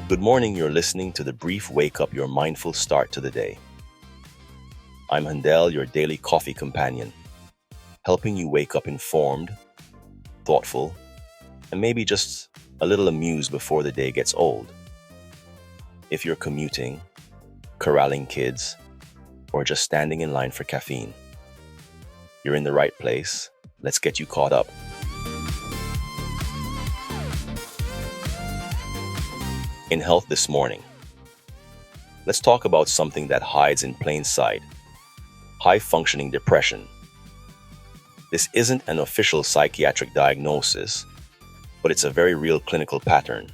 Good morning, you're listening to the brief wake up, your mindful start to the day. I'm Handel, your daily coffee companion, helping you wake up informed, thoughtful, and maybe just a little amused before the day gets old. If you're commuting, corralling kids, or just standing in line for caffeine, you're in the right place. Let's get you caught up. In health this morning, let's talk about something that hides in plain sight: high-functioning depression. This isn't an official psychiatric diagnosis, but it's a very real clinical pattern.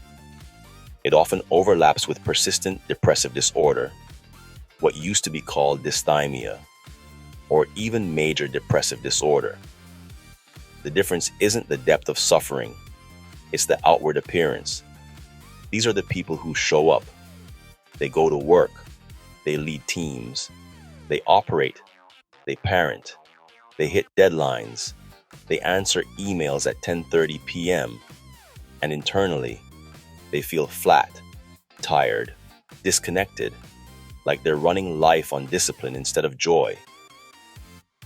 It often overlaps with persistent depressive disorder, what used to be called dysthymia, or even major depressive disorder. The difference isn't the depth of suffering, it's the outward appearance. These are the people who show up. They go to work, they lead teams, they operate, they parent, they hit deadlines, they answer emails at 10:30 p.m., and internally, they feel flat, tired, disconnected, like they're running life on discipline instead of joy.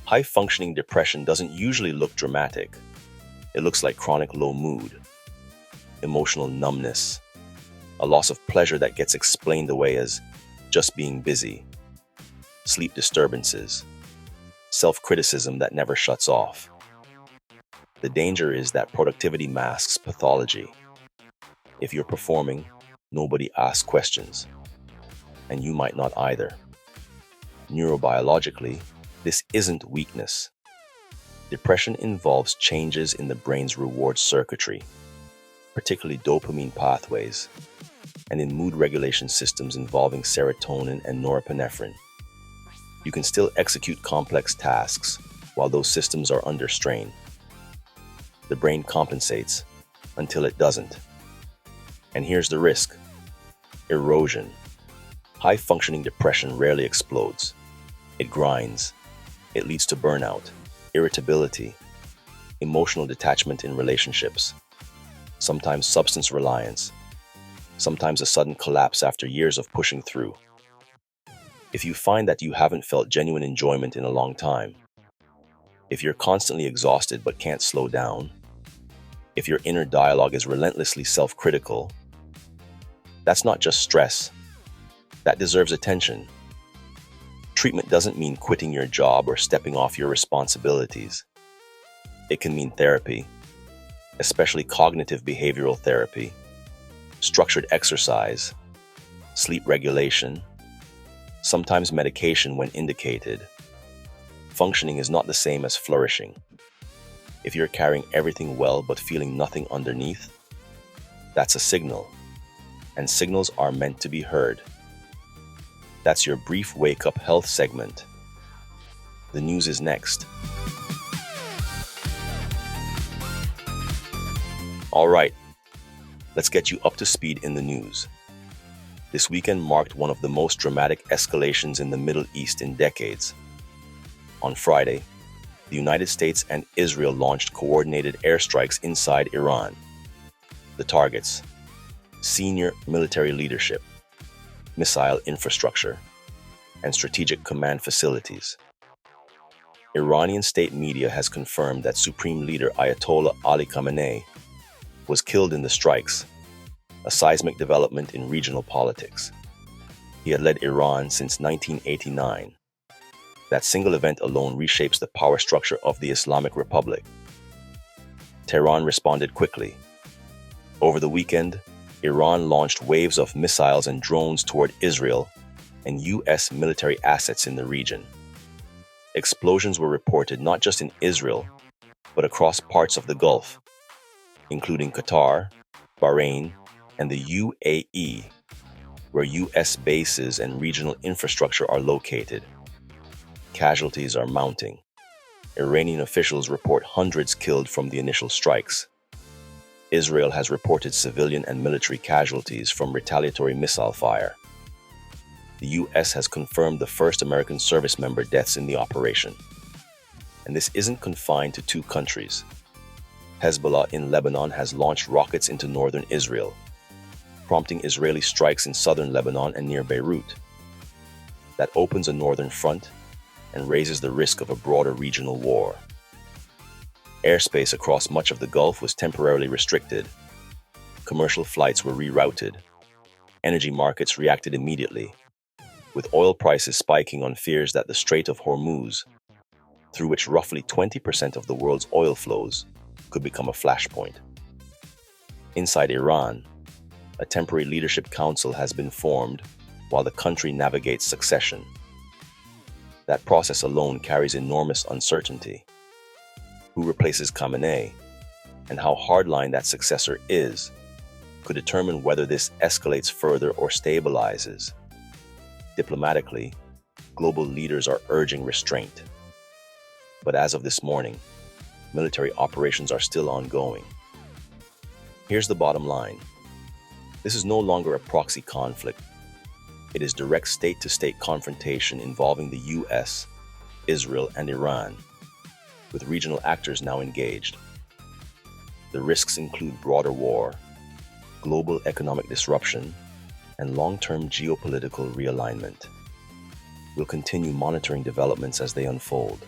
High-functioning depression doesn't usually look dramatic. It looks like chronic low mood, emotional numbness, a loss of pleasure that gets explained away as just being busy, sleep disturbances, self-criticism that never shuts off. The danger is that productivity masks pathology. If you're performing, nobody asks questions, and you might not either. Neurobiologically, this isn't weakness. Depression involves changes in the brain's reward circuitry, particularly dopamine pathways, and in mood regulation systems involving serotonin and norepinephrine. You can still execute complex tasks while those systems are under strain. The brain compensates until it doesn't. And here's the risk: erosion. High-functioning depression rarely explodes. It grinds. It leads to burnout, irritability, emotional detachment in relationships, sometimes substance reliance, sometimes a sudden collapse after years of pushing through. If you find that you haven't felt genuine enjoyment in a long time, if you're constantly exhausted but can't slow down, if your inner dialogue is relentlessly self-critical, that's not just stress. That deserves attention. Treatment doesn't mean quitting your job or stepping off your responsibilities. It can mean therapy, especially cognitive behavioral therapy, structured exercise, sleep regulation, sometimes medication when indicated. Functioning is not the same as flourishing. If you're carrying everything well but feeling nothing underneath, that's a signal, and signals are meant to be heard. That's your brief wake-up health segment. The news is next. All right, let's get you up to speed in the news. This weekend marked one of the most dramatic escalations in the Middle East in decades. On Friday, the United States and Israel launched coordinated airstrikes inside Iran. The targets: senior military leadership, missile infrastructure, and strategic command facilities. Iranian state media has confirmed that Supreme Leader Ayatollah Ali Khamenei was killed in the strikes, a seismic development in regional politics. He had led Iran since 1989. That single event alone reshapes the power structure of the Islamic Republic. Tehran responded quickly. Over the weekend, Iran launched waves of missiles and drones toward Israel and U.S. military assets in the region. Explosions were reported not just in Israel, but across parts of the Gulf, including Qatar, Bahrain, and the UAE, where U.S. bases and regional infrastructure are located. Casualties are mounting. Iranian officials report hundreds killed from the initial strikes. Israel has reported civilian and military casualties from retaliatory missile fire. The U.S. has confirmed the first American service member deaths in the operation. And this isn't confined to two countries. Hezbollah in Lebanon has launched rockets into northern Israel. prompting Israeli strikes in southern Lebanon and near Beirut. That opens a northern front and raises the risk of a broader regional war. Airspace across much of the Gulf was temporarily restricted. Commercial flights were rerouted. Energy markets reacted immediately, with oil prices spiking on fears that the Strait of Hormuz, through which roughly 20% of the world's oil flows, could become a flashpoint. Inside Iran, a temporary leadership council has been formed while the country navigates succession. That process alone carries enormous uncertainty. Who replaces Khamenei and how hardline that successor is could determine whether this escalates further or stabilizes. Diplomatically, global leaders are urging restraint. But as of this morning, military operations are still ongoing. Here's the bottom line. This is no longer a proxy conflict. It is direct state-to-state confrontation involving the US, Israel, and Iran, with regional actors now engaged. The risks include broader war, global economic disruption, and long-term geopolitical realignment. We'll continue monitoring developments as they unfold.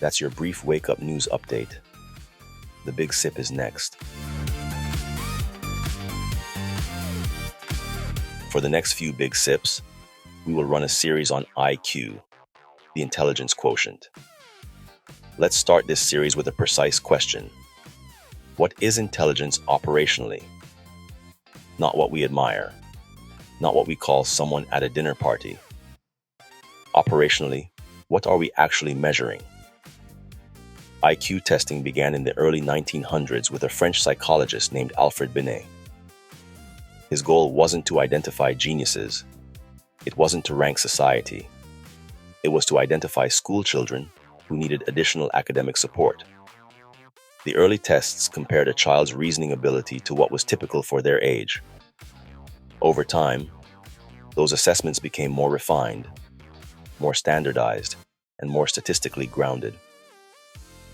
That's your brief wake-up news update. The Big Sip is next. For the next few Big Sips, we will run a series on IQ, the intelligence quotient. Let's start this series with a precise question. What is intelligence operationally? Not what we admire, not what we call someone at a dinner party. Operationally, what are we actually measuring? IQ testing began in the early 1900s with a French psychologist named Alfred Binet. His goal wasn't to identify geniuses. It wasn't to rank society. It was to identify school children who needed additional academic support. The early tests compared a child's reasoning ability to what was typical for their age. Over time, those assessments became more refined, more standardized, and more statistically grounded.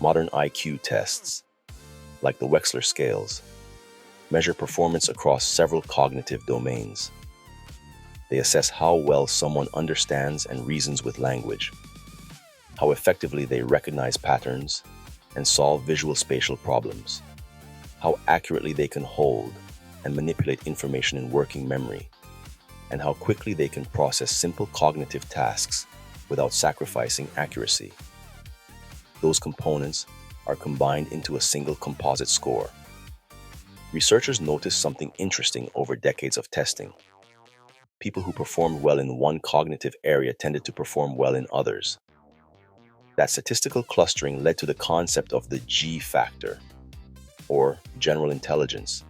Modern IQ tests, like the Wechsler scales, measure performance across several cognitive domains. They assess how well someone understands and reasons with language, how effectively they recognize patterns and solve visual spatial problems, how accurately they can hold and manipulate information in working memory, and how quickly they can process simple cognitive tasks without sacrificing accuracy. Those components are combined into a single composite score. Researchers noticed something interesting over decades of testing. People who performed well in one cognitive area tended to perform well in others. That statistical clustering led to the concept of the G factor, or general intelligence,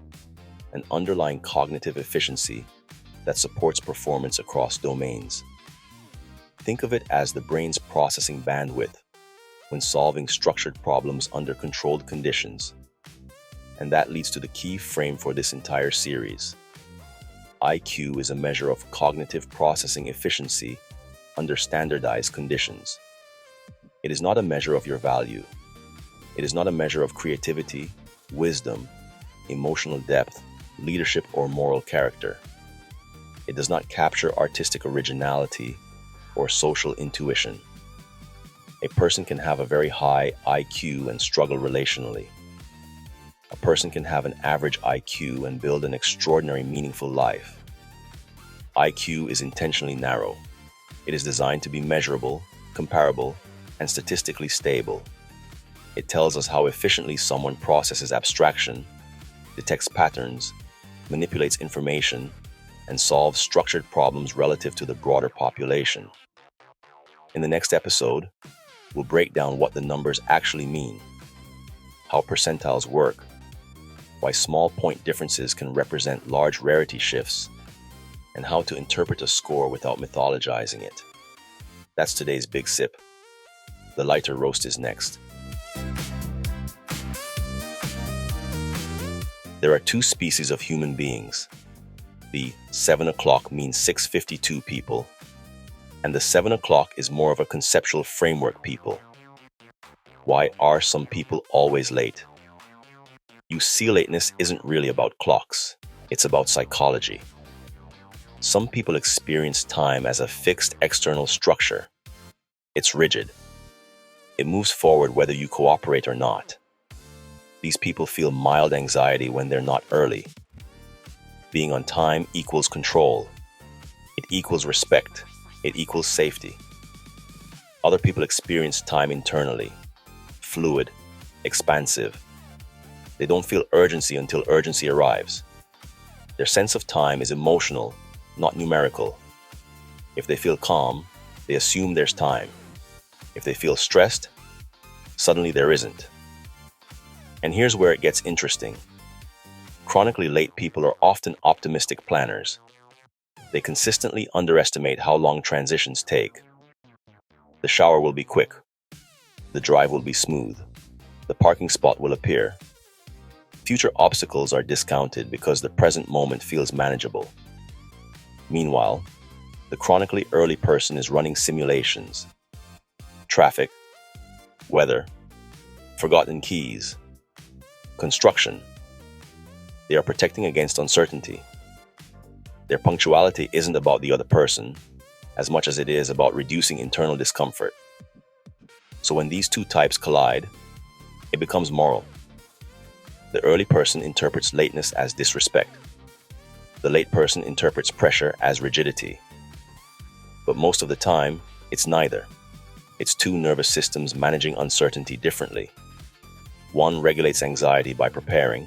an underlying cognitive efficiency that supports performance across domains. Think of it as the brain's processing bandwidth when solving structured problems under controlled conditions. And that leads to the key frame for this entire series. IQ is a measure of cognitive processing efficiency under standardized conditions. It is not a measure of your value. It is not a measure of creativity, wisdom, emotional depth, leadership, or moral character. It does not capture artistic originality or social intuition. A person can have a very high IQ and struggle relationally. A person can have an average IQ and build an extraordinary, meaningful life. IQ is intentionally narrow. It is designed to be measurable, comparable, and statistically stable. It tells us how efficiently someone processes abstraction, detects patterns, manipulates information, and solves structured problems relative to the broader population. In the next episode, we'll break down what the numbers actually mean, how percentiles work, why small point differences can represent large rarity shifts, and how to interpret a score without mythologizing it. That's today's Big Sip. The lighter roast is next. There are two species of human beings. The 7 o'clock means 6:52 people, and the 7 o'clock is more of a conceptual framework people. Why are some people always late? You see, lateness isn't really about clocks. It's about psychology. Some people experience time as a fixed external structure. It's rigid. It moves forward whether you cooperate or not. These people feel mild anxiety when they're not early. Being on time equals control. It equals respect. It equals safety. Other people experience time internally, fluid, expansive. They don't feel urgency until urgency arrives. Their sense of time is emotional, not numerical. If they feel calm, they assume there's time. If they feel stressed, suddenly there isn't. And here's where it gets interesting. Chronically late people are often optimistic planners. They consistently underestimate how long transitions take. The shower will be quick. The drive will be smooth. The parking spot will appear. Future obstacles are discounted because the present moment feels manageable. Meanwhile, the chronically early person is running simulations. Traffic, weather, forgotten keys, construction. They are protecting against uncertainty. Their punctuality isn't about the other person as much as it is about reducing internal discomfort. So when these two types collide, it becomes moral. The early person interprets lateness as disrespect. The late person interprets pressure as rigidity. But most of the time, it's neither. It's two nervous systems managing uncertainty differently. One regulates anxiety by preparing.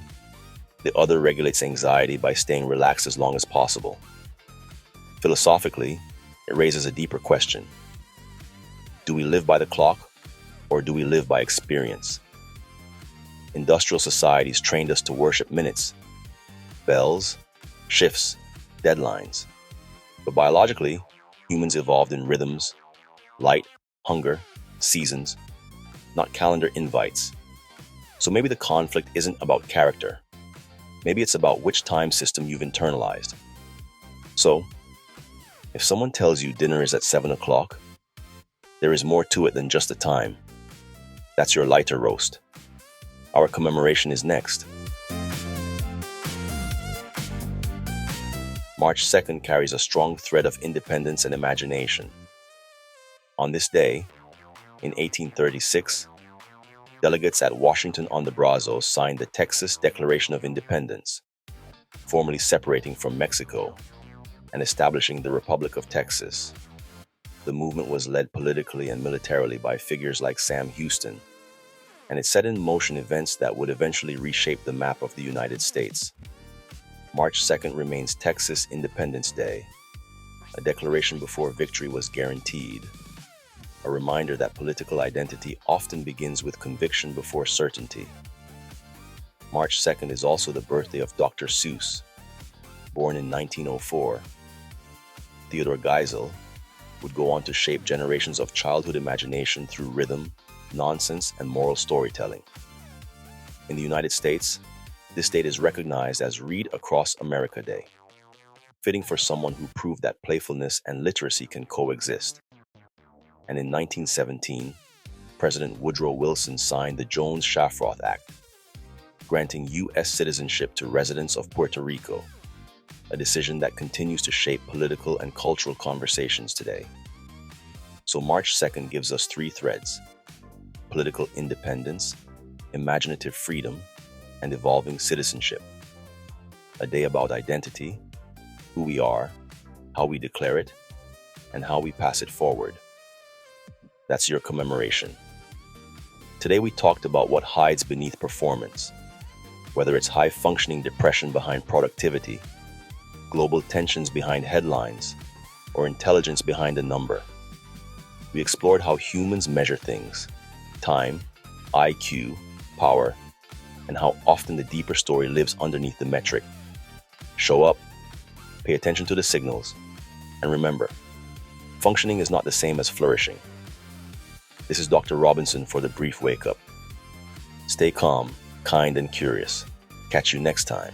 The other regulates anxiety by staying relaxed as long as possible. Philosophically, it raises a deeper question. Do we live by the clock, or do we live by experience? Industrial societies trained us to worship minutes, bells, shifts, deadlines. But biologically, humans evolved in rhythms, light, hunger, seasons, not calendar invites. So maybe the conflict isn't about character. Maybe it's about which time system you've internalized. So, if someone tells you dinner is at 7 o'clock, there is more to it than just the time. That's your lighter roast. Our commemoration is next. March 2nd carries a strong thread of independence and imagination. On this day, in 1836, delegates at Washington on the Brazos signed the Texas Declaration of Independence, formally separating from Mexico and establishing the Republic of Texas. The movement was led politically and militarily by figures like Sam Houston, and it set in motion events that would eventually reshape the map of the United States. March 2nd remains Texas Independence Day, a declaration before victory was guaranteed, a reminder that political identity often begins with conviction before certainty. March 2nd is also the birthday of Dr. Seuss. Born in 1904, Theodore Geisel would go on to shape generations of childhood imagination through rhythm, nonsense, and moral storytelling. In the United States, this date is recognized as Read Across America Day, fitting for someone who proved that playfulness and literacy can coexist. And in 1917, President Woodrow Wilson signed the Jones-Shafroth Act, granting U.S. citizenship to residents of Puerto Rico, a decision that continues to shape political and cultural conversations today. So March 2nd gives us three threads: political independence, imaginative freedom, and evolving citizenship. A day about identity, who we are, how we declare it, and how we pass it forward. That's your commemoration. Today we talked about what hides beneath performance, whether it's high-functioning depression behind productivity, global tensions behind headlines, or intelligence behind a number. We explored how humans measure things: time, IQ, power, and how often the deeper story lives underneath the metric. Show up, pay attention to the signals, and remember, functioning is not the same as flourishing. This is Dr. Robinson for the Brief Wake Up. Stay calm, kind, and curious. Catch you next time.